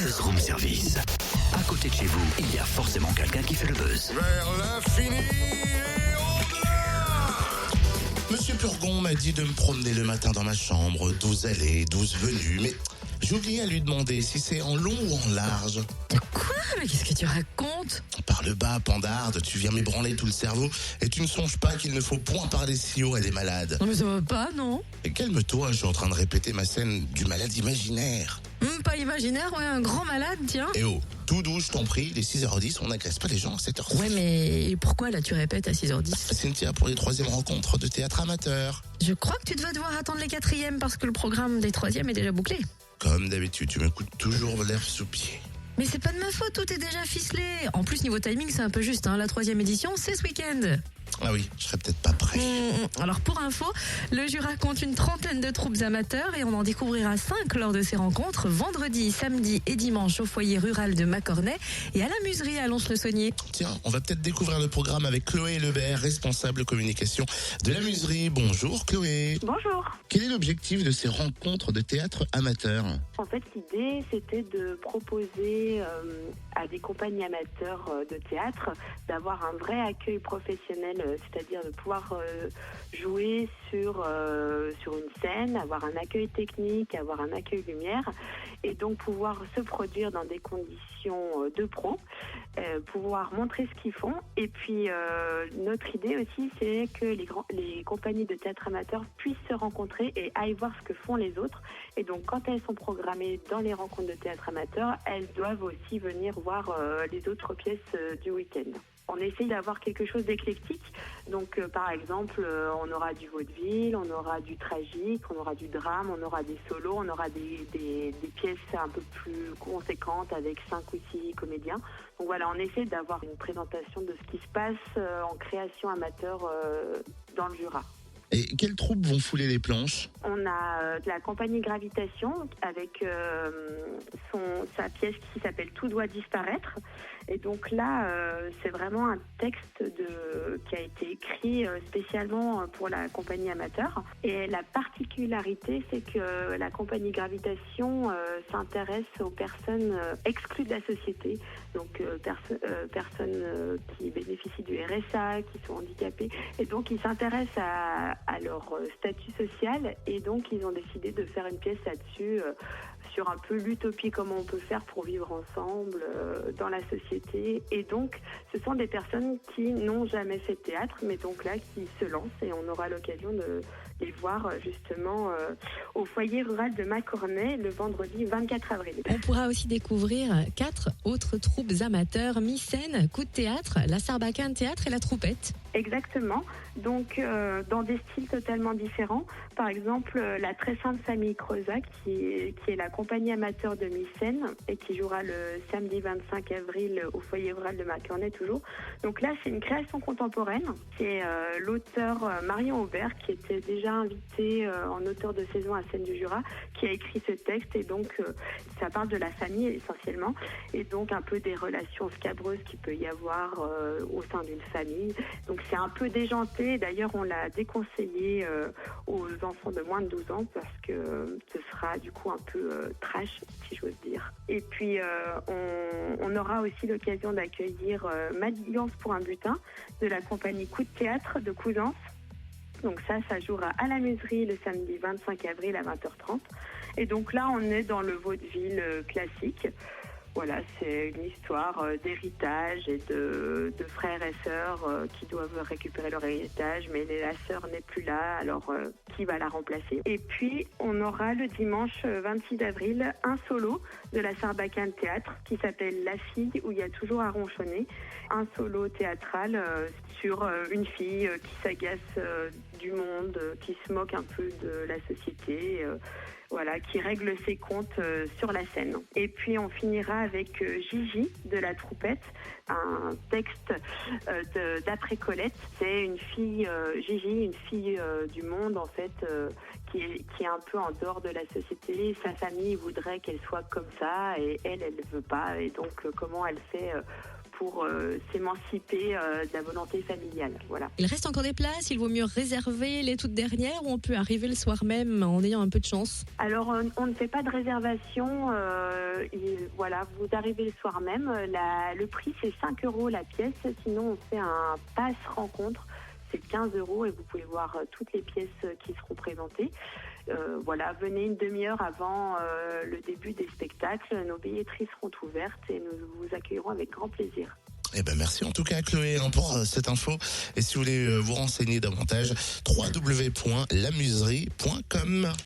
Buzz Room Service. À côté de chez vous, il y a forcément quelqu'un qui fait le buzz. Vers l'infini et au-delà. Monsieur Purgon m'a dit de me promener le matin dans ma chambre, 12 allées, 12 venues, mais j'ai oublié à lui demander si c'est en long ou en large. De quoi? Mais qu'est-ce que tu racontes? Par le bas, pandarde, tu viens m'ébranler tout le cerveau et tu ne songes pas qu'il ne faut point parler si haut, elle est malade. Non mais ça va pas, non? Et calme-toi, je suis en train de répéter ma scène du malade imaginaire. Pas imaginaire, ouais, un grand malade, tiens. Eh oh, tout doux, je t'en prie, les 6h10, on n'agresse pas les gens à 7h10. Ouais, mais pourquoi là tu répètes à 6h10? Cynthia, pour les 3e rencontres de théâtre amateur. Je crois que tu vas devoir attendre les 4e parce que le programme des 3e est déjà bouclé. Comme d'habitude, tu m'écoutes toujours l'air sous pied. Mais c'est pas de ma faute, tout est déjà ficelé. En plus, niveau timing, c'est un peu juste, hein. La 3e édition, c'est ce week-end. Ah oui, je serais peut-être pas prêt. Alors pour info, le Jura compte une 30aine de troupes amateurs et on en découvrira 5 lors de ces rencontres, vendredi, samedi et dimanche au foyer rural de Macornet et à la muserie à Lons-le-Saunier. Tiens, on va peut-être découvrir le programme avec Chloé Lebert, responsable communication de la muserie. Bonjour Chloé. Bonjour. Quel est l'objectif de ces rencontres de théâtre amateur? En fait, l'idée, c'était de proposer à des compagnies amateurs de théâtre d'avoir un vrai accueil professionnel, c'est-à-dire de pouvoir jouer sur une scène, avoir un accueil technique, avoir un accueil lumière, et donc pouvoir se produire dans des conditions de pro, pouvoir montrer ce qu'ils font. Et puis, notre idée aussi, c'est que les compagnies de théâtre amateurs puissent se rencontrer et aillent voir ce que font les autres. Et donc, quand elles sont programmées dans les rencontres de théâtre amateur, elles doivent aussi venir voir les autres pièces du week-end. On essaye d'avoir quelque chose d'éclectique. Donc, par exemple, on aura du vaudeville, on aura du tragique, on aura du drame, on aura des solos, on aura des pièces un peu plus conséquentes avec 5 ou 6 comédiens. Donc voilà, on essaie d'avoir une présentation de ce qui se passe en création amateur dans le Jura. Et quelles troupes vont fouler les planches? On a la compagnie Gravitation avec sa pièce qui s'appelle Tout doit disparaître. Et donc là, c'est vraiment un texte qui a été écrit spécialement pour la compagnie amateur. Et la particularité, c'est que la compagnie Gravitation s'intéresse aux personnes exclues de la société. Donc personnes qui bénéficient du RSA, qui sont handicapées. Et donc ils s'intéressent à leur statut social. Et donc ils ont décidé de faire une pièce là-dessus sur un peu l'utopie, comment on peut faire pour vivre ensemble dans la société. Et donc, ce sont des personnes qui n'ont jamais fait de théâtre, mais donc là, qui se lancent et on aura l'occasion de les voir justement au foyer rural de Macornet le vendredi 24 avril. On pourra aussi découvrir 4 autres troupes amateurs, Mycène, Coup de théâtre, la Sarbacane théâtre et la Troupette. Exactement. Donc, dans des styles totalement différents. Par exemple, la Très Sainte Famille Creusac, qui est la compagnie amateur de Mycène et qui jouera le samedi 25 avril au foyer rural de Macornet toujours. Donc là, c'est une création contemporaine. C'est l'auteur Marion Aubert, qui était déjà invité en auteur de saison à Scène du Jura, qui a écrit ce texte. Et donc, ça parle de la famille essentiellement. Et donc, un peu des relations scabreuses qu'il peut y avoir au sein d'une famille. Donc, c'est un peu déjanté. D'ailleurs, on l'a déconseillé aux enfants de moins de 12 ans parce que ce sera du coup un peu trash, si j'ose dire. Et puis, on aura aussi l'occasion d'accueillir Manigance pour un butin de la compagnie Coup de théâtre de Cousance. Donc ça jouera à la muserie le samedi 25 avril à 20h30. Et donc là, on est dans le vaudeville classique. Voilà, c'est une histoire d'héritage et de frères et sœurs qui doivent récupérer leur héritage, mais la sœur n'est plus là, alors qui va la remplacer? Et puis, on aura le dimanche 26 avril un solo de la Sarbacane Théâtre qui s'appelle La fille où il y a toujours à ronchonner. Un solo théâtral sur une fille qui s'agace du monde, qui se moque un peu de la société, voilà, qui règle ses comptes sur la scène. Et puis on finira avec Gigi de la Troupette, un texte d'après Colette. C'est une fille, Gigi, une fille du monde en fait, qui est un peu en dehors de la société. Sa famille voudrait qu'elle soit comme ça et elle veut pas. Et donc comment elle fait pour s'émanciper de la volonté familiale. Voilà. Il reste encore des places, il vaut mieux réserver les toutes dernières ou on peut arriver le soir même en ayant un peu de chance? Alors, on ne fait pas de réservation. Voilà, voilà, vous arrivez le soir même. Le prix, c'est 5 € la pièce. Sinon, on fait un pass rencontre. C'est 15 € et vous pouvez voir toutes les pièces qui seront présentées. Voilà, venez une demi-heure avant le début des spectacles. Nos billetteries seront ouvertes et nous vous accueillerons avec grand plaisir. Eh ben merci en tout cas Chloé pour cette info. Et si vous voulez vous renseigner davantage, www.lamuserie.com.